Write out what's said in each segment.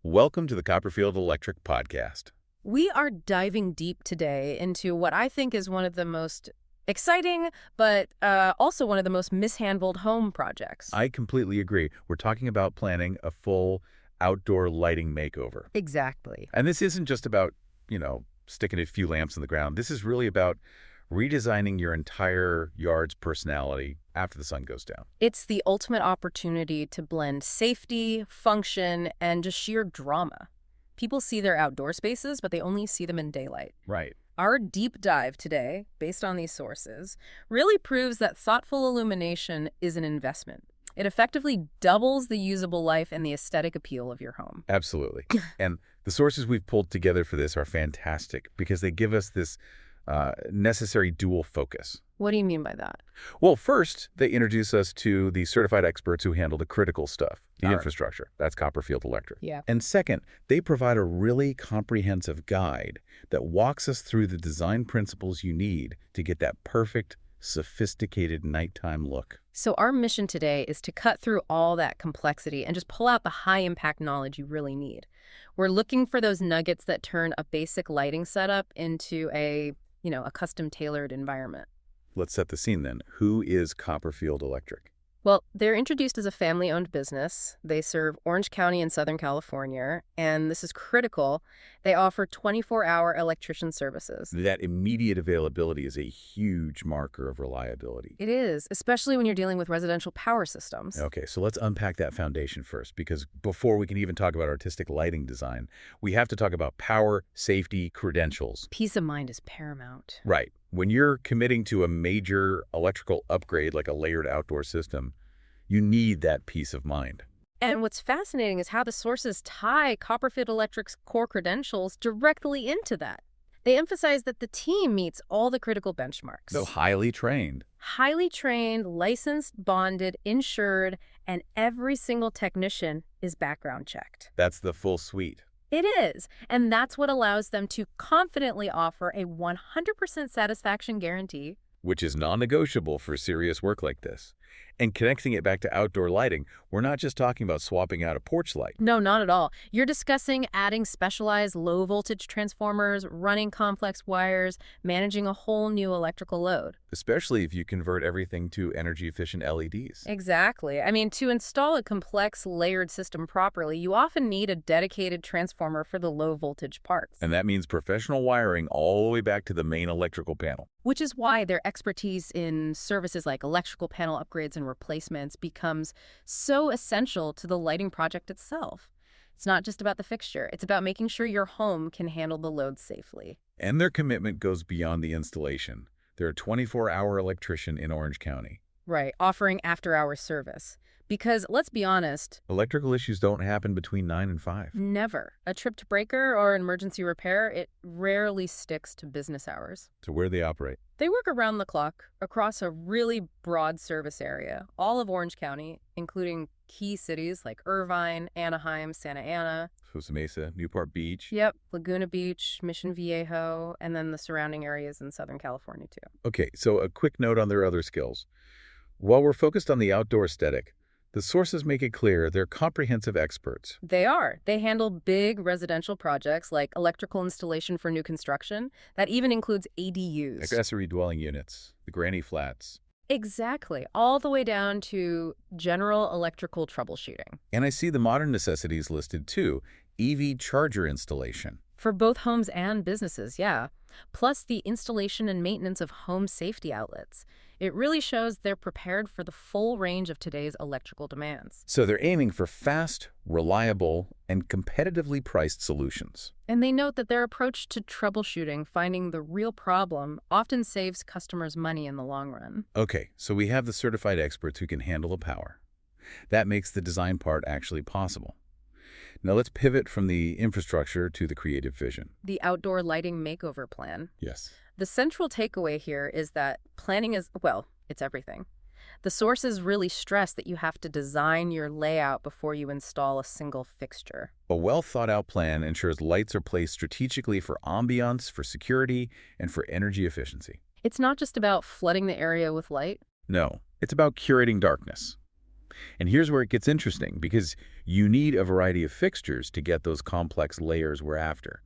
Welcome to the Copperfield Electric Podcast. We are diving deep today into what I think is one of the most exciting, but also one of the most mishandled home projects. I completely agree. We're talking about planning a full outdoor lighting makeover. Exactly. And this isn't just about, sticking a few lamps in the ground. This is really about redesigning your entire yard's personality after the sun goes down. It's the ultimate opportunity to blend safety, function, and just sheer drama. People see their outdoor spaces, but they only see them in daylight. Right. Our deep dive today, based on these sources, really proves that thoughtful illumination is an investment. It effectively doubles the usable life and the aesthetic appeal of your home. Absolutely. And the sources we've pulled together for this are fantastic because they give us this necessary dual focus. What do you mean by that? Well, first, they introduce us to the certified experts who handle the critical stuff, the All right. infrastructure. That's Copperfield Electric. Yeah. And second, they provide a really comprehensive guide that walks us through the design principles you need to get that perfect, sophisticated nighttime look. So our mission today is to cut through all that complexity and just pull out the high-impact knowledge you really need. We're looking for those nuggets that turn a basic lighting setup into a custom-tailored environment. Let's set the scene then. Who is Copperfield Electric? Well, they're introduced as a family-owned business. They serve Orange County in Southern California, and this is critical. They offer 24-hour electrician services. That immediate availability is a huge marker of reliability. It is, especially when you're dealing with residential power systems. Okay, so let's unpack that foundation first, because before we can even talk about artistic lighting design, we have to talk about power, safety, credentials. Peace of mind is paramount. Right. When you're committing to a major electrical upgrade like a layered outdoor system, you need that peace of mind. And what's fascinating is how the sources tie Copperfield Electric's core credentials directly into that. They emphasize that the team meets all the critical benchmarks. So highly trained. Highly trained, licensed, bonded, insured, and every single technician is background checked. That's the full suite. It is, and that's what allows them to confidently offer a 100% satisfaction guarantee. Which is non-negotiable for serious work like this. And connecting it back to outdoor lighting, we're not just talking about swapping out a porch light. No, not at all. You're discussing adding specialized low-voltage transformers, running complex wires, managing a whole new electrical load. Especially if you convert everything to energy-efficient LEDs. Exactly. I mean, to install a complex layered system properly, you often need a dedicated transformer for the low-voltage parts. And that means professional wiring all the way back to the main electrical panel. Which is why their expertise in services like electrical panel upgrades and replacements becomes so essential to the lighting project itself. It's not just about the fixture. It's about making sure your home can handle the load safely. And their commitment goes beyond the installation. They're a 24-hour electrician in Orange County. Right, offering after-hours service. Because, let's be honest, Electrical issues don't happen between 9 and 5. never. A tripped breaker or an emergency repair, it rarely sticks to business hours. So where do they operate? They work around the clock across a really broad service area, all of Orange County, including key cities like Irvine, Anaheim, Santa Ana. Costa Mesa, Newport Beach. Yep, Laguna Beach, Mission Viejo, and then the surrounding areas in Southern California, too. Okay, so a quick note on their other skills. While we're focused on the outdoor aesthetic, the sources make it clear they're comprehensive experts. They are. They handle big residential projects like electrical installation for new construction. That even includes ADUs. Accessory dwelling units, the granny flats. Exactly. All the way down to general electrical troubleshooting. And I see the modern necessities listed too. EV charger installation. For both homes and businesses, yeah. Plus the installation and maintenance of home safety outlets. It really shows they're prepared for the full range of today's electrical demands. So they're aiming for fast, reliable, and competitively priced solutions. And they note that their approach to troubleshooting, finding the real problem, often saves customers money in the long run. Okay, so we have the certified experts who can handle the power. That makes the design part actually possible. Now let's pivot from the infrastructure to the creative vision. The outdoor lighting makeover plan. Yes. The central takeaway here is that planning is, well, it's everything. The sources really stress that you have to design your layout before you install a single fixture. A well-thought-out plan ensures lights are placed strategically for ambiance, for security, and for energy efficiency. It's not just about flooding the area with light. No, it's about curating darkness. And here's where it gets interesting, because you need a variety of fixtures to get those complex layers we're after.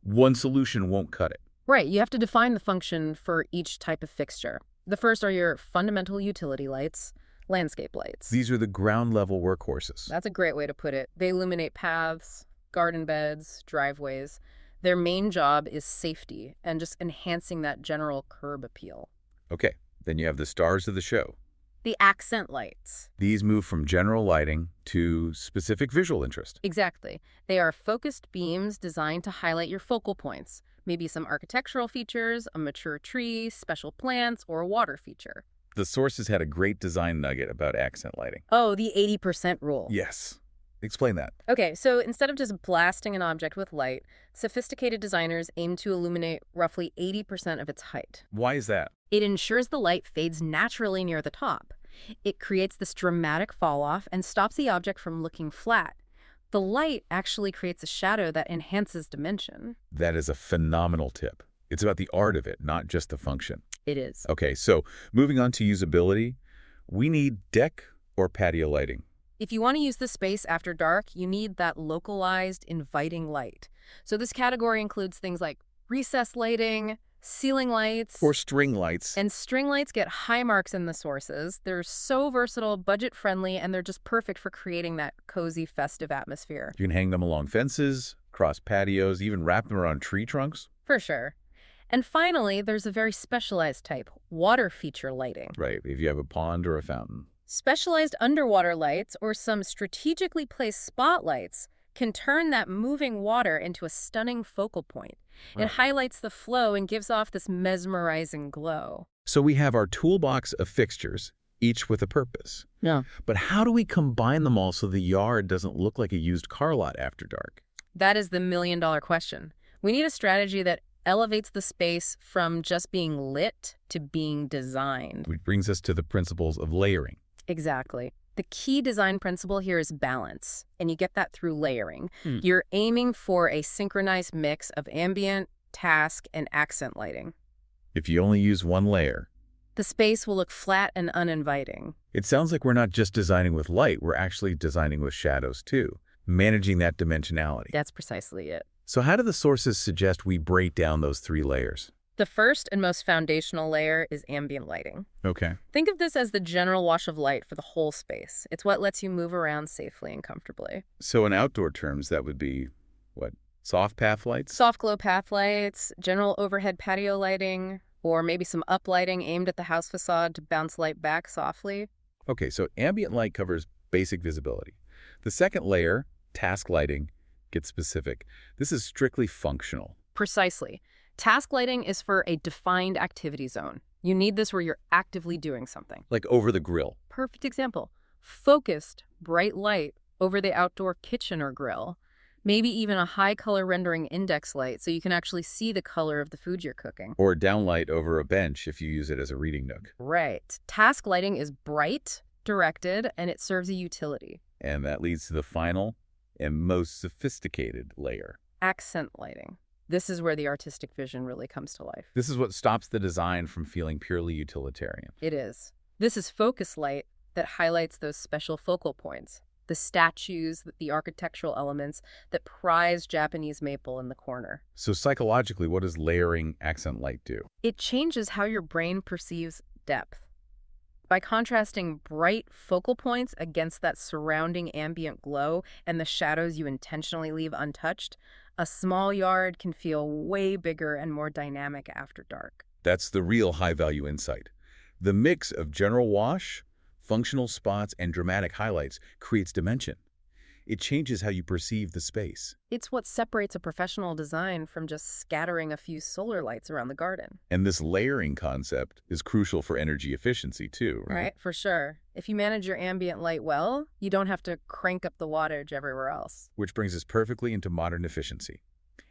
One solution won't cut it. Right, you have to define the function for each type of fixture. The first are your fundamental utility lights, landscape lights. These are the ground-level workhorses. That's a great way to put it. They illuminate paths, garden beds, driveways. Their main job is safety and just enhancing that general curb appeal. Okay, then you have the stars of the show. The accent lights. These move from general lighting to specific visual interest. Exactly. They are focused beams designed to highlight your focal points. Maybe some architectural features, a mature tree, special plants, or a water feature. The sources had a great design nugget about accent lighting. Oh, the 80% rule. Yes. Explain that. Okay, so instead of just blasting an object with light, sophisticated designers aim to illuminate roughly 80% of its height. Why is that? It ensures the light fades naturally near the top. It creates this dramatic fall-off and stops the object from looking flat. The light actually creates a shadow that enhances dimension. That is a phenomenal tip. It's about the art of it, not just the function. It is. Okay, so moving on to usability, we need deck or patio lighting. If you want to use the space after dark, you need that localized, inviting light. So this category includes things like recessed lighting, ceiling lights, Or string lights. and string lights get high marks in the sources. They're so versatile, budget-friendly, and they're just perfect for creating that cozy, festive atmosphere. You can hang them along fences, cross patios, even wrap them around tree trunks. For sure. And finally, there's a very specialized type, water feature lighting. Right, if you have a pond or a fountain. Specialized underwater lights or some strategically placed spotlights can turn that moving water into a stunning focal point. It Right. highlights the flow and gives off this mesmerizing glow. So we have our toolbox of fixtures, each with a purpose. Yeah. But how do we combine them all so the yard doesn't look like a used car lot after dark? That is the million-dollar question. We need a strategy that elevates the space from just being lit to being designed. Which brings us to the principles of layering. Exactly. The key design principle here is balance, and you get that through layering. Hmm. You're aiming for a synchronized mix of ambient, task, and accent lighting. If you only use one layer, The space will look flat and uninviting. it sounds like we're not just designing with light, we're actually designing with shadows too, managing that dimensionality. That's precisely it. So how do the sources suggest we break down those three layers? The first and most foundational layer is ambient lighting. Okay. Think of this as the general wash of light for the whole space. It's what lets you move around safely and comfortably. So in outdoor terms, that would be, what, soft path lights? Soft glow path lights, general overhead patio lighting, or maybe some uplighting aimed at the house facade to bounce light back softly. Okay, so ambient light covers basic visibility. The second layer, task lighting, gets specific. This is strictly functional. Precisely. Task lighting is for a defined activity zone. You need this where you're actively doing something. Like over the grill. Perfect example. Focused, bright light over the outdoor kitchen or grill. Maybe even a high color rendering index light so you can actually see the color of the food you're cooking. Or downlight over a bench if you use it as a reading nook. Right. Task lighting is bright, directed, and it serves a utility. And that leads to the final and most sophisticated layer. Accent lighting. This is where the artistic vision really comes to life. This is what stops the design from feeling purely utilitarian. It is. This is focus light that highlights those special focal points. The statues, the architectural elements that prize Japanese maple in the corner. So psychologically, what does layering accent light do? It changes how your brain perceives depth. By contrasting bright focal points against that surrounding ambient glow and the shadows you intentionally leave untouched, a small yard can feel way bigger and more dynamic after dark. That's the real high-value insight. The mix of general wash, functional spots, and dramatic highlights creates dimension. It changes how you perceive the space. It's what separates a professional design from just scattering a few solar lights around the garden. And this layering concept is crucial for energy efficiency too, right? Right, for sure. If you manage your ambient light well, you don't have to crank up the wattage everywhere else. Which brings us perfectly into modern efficiency.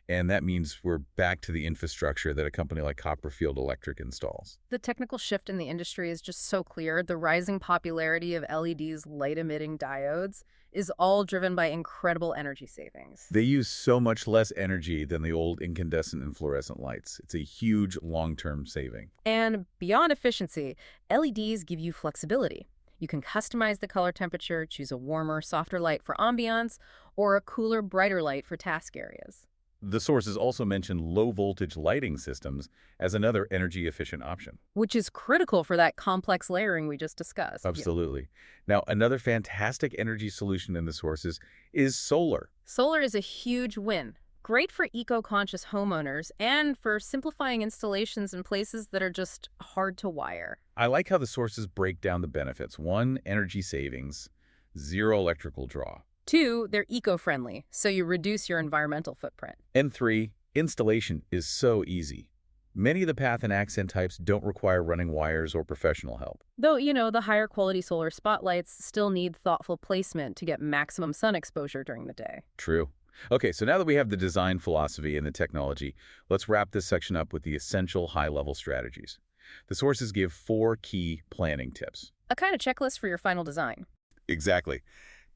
And that means we're back to the infrastructure that a company like Copperfield Electric installs. The technical shift in the industry is just so clear. The rising popularity of LEDs, light-emitting diodes, is all driven by incredible energy savings. They use so much less energy than the old incandescent and fluorescent lights. It's a huge long-term saving. And beyond efficiency, LEDs give you flexibility. You can customize the color temperature, choose a warmer, softer light for ambiance, or a cooler, brighter light for task areas. The sources also mention low-voltage lighting systems as another energy-efficient option. Which is critical for that complex layering we just discussed. Yeah. Absolutely. Now, another fantastic energy solution in the sources is solar. Solar is a huge win. Great for eco-conscious homeowners and for simplifying installations in places that are just hard to wire. I like how the sources break down the benefits. 1, energy savings, 0 electrical draw. 2, they're eco-friendly, so you reduce your environmental footprint. And 3, installation is so easy. Many of the path and accent types don't require running wires or professional help. Though, the higher quality solar spotlights still need thoughtful placement to get maximum sun exposure during the day. True. Okay, so now that we have the design philosophy and the technology, let's wrap this section up with the essential high-level strategies. The sources give 4 key planning tips. A kind of checklist for your final design. Exactly.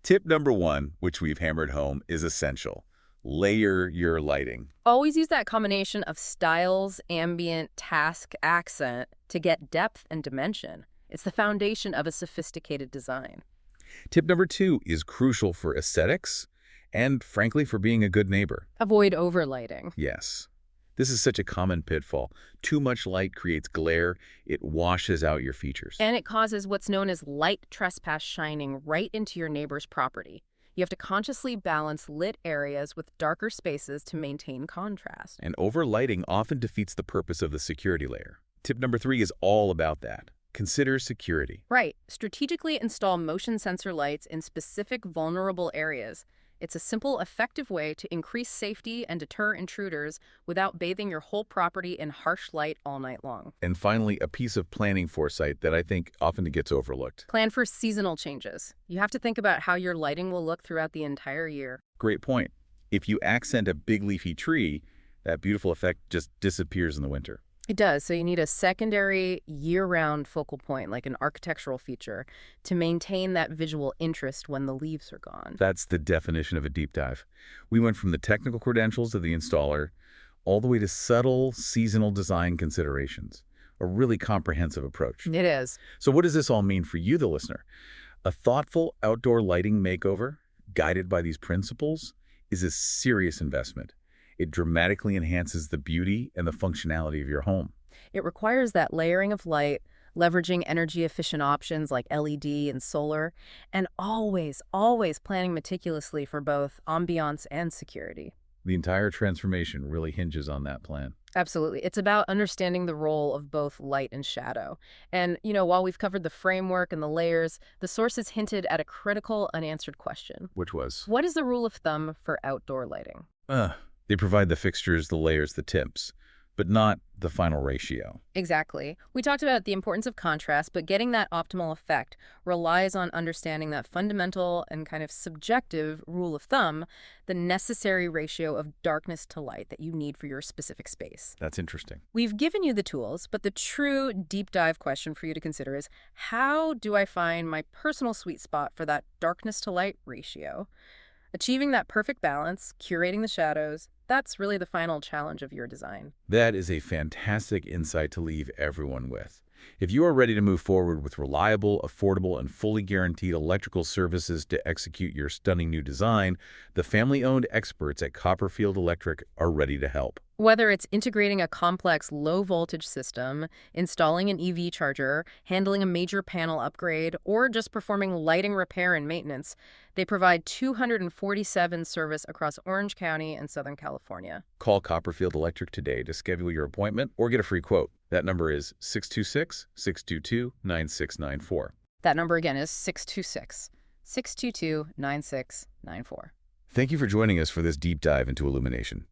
Tip number 1, which we've hammered home, is essential. Layer your lighting. Always use that combination of styles, ambient, task, accent to get depth and dimension. It's the foundation of a sophisticated design. Tip number 2 is crucial for aesthetics and, frankly, for being a good neighbor. Avoid overlighting. Yes. This is such a common pitfall. Too much light creates glare. It washes out your features. And it causes what's known as light trespass shining right into your neighbor's property. You have to consciously balance lit areas with darker spaces to maintain contrast. And overlighting often defeats the purpose of the security layer. Tip number 3 is all about that. Consider security. Right. Strategically install motion sensor lights in specific vulnerable areas. It's a simple, effective way to increase safety and deter intruders without bathing your whole property in harsh light all night long. And finally, a piece of planning foresight that I think often gets overlooked. Plan for seasonal changes. You have to think about how your lighting will look throughout the entire year. Great point. If you accent a big leafy tree, that beautiful effect just disappears in the winter. It does, so you need a secondary year-round focal point, like an architectural feature, to maintain that visual interest when the leaves are gone. That's the definition of a deep dive. We went from the technical credentials of the installer all the way to subtle seasonal design considerations. A really comprehensive approach. It is. So what does this all mean for you, the listener? A thoughtful outdoor lighting makeover, guided by these principles, is a serious investment. It dramatically enhances the beauty and the functionality of your home. It requires that layering of light, leveraging energy-efficient options like LED and solar, and always planning meticulously for both ambiance and security. The entire transformation really hinges on that plan. Absolutely. It's about understanding the role of both light and shadow. And, while we've covered the framework and the layers, the sources hinted at a critical unanswered question. Which was? What is the rule of thumb for outdoor lighting? They provide the fixtures, the layers, the tips, but not the final ratio. Exactly. We talked about the importance of contrast, but getting that optimal effect relies on understanding that fundamental and kind of subjective rule of thumb, the necessary ratio of darkness to light that you need for your specific space. That's interesting. We've given you the tools, but the true deep dive question for you to consider is, how do I find my personal sweet spot for that darkness to light ratio? Achieving that perfect balance, curating the shadows, that's really the final challenge of your design. That is a fantastic insight to leave everyone with. If you are ready to move forward with reliable, affordable, and fully guaranteed electrical services to execute your stunning new design, the family-owned experts at Copperfield Electric are ready to help. Whether it's integrating a complex low-voltage system, installing an EV charger, handling a major panel upgrade, or just performing lighting repair and maintenance, they provide 247 service across Orange County and Southern California. Call Copperfield Electric today to schedule your appointment or get a free quote. That number is 626-622-9694. That number again is 626-622-9694. Thank you for joining us for this deep dive into illumination.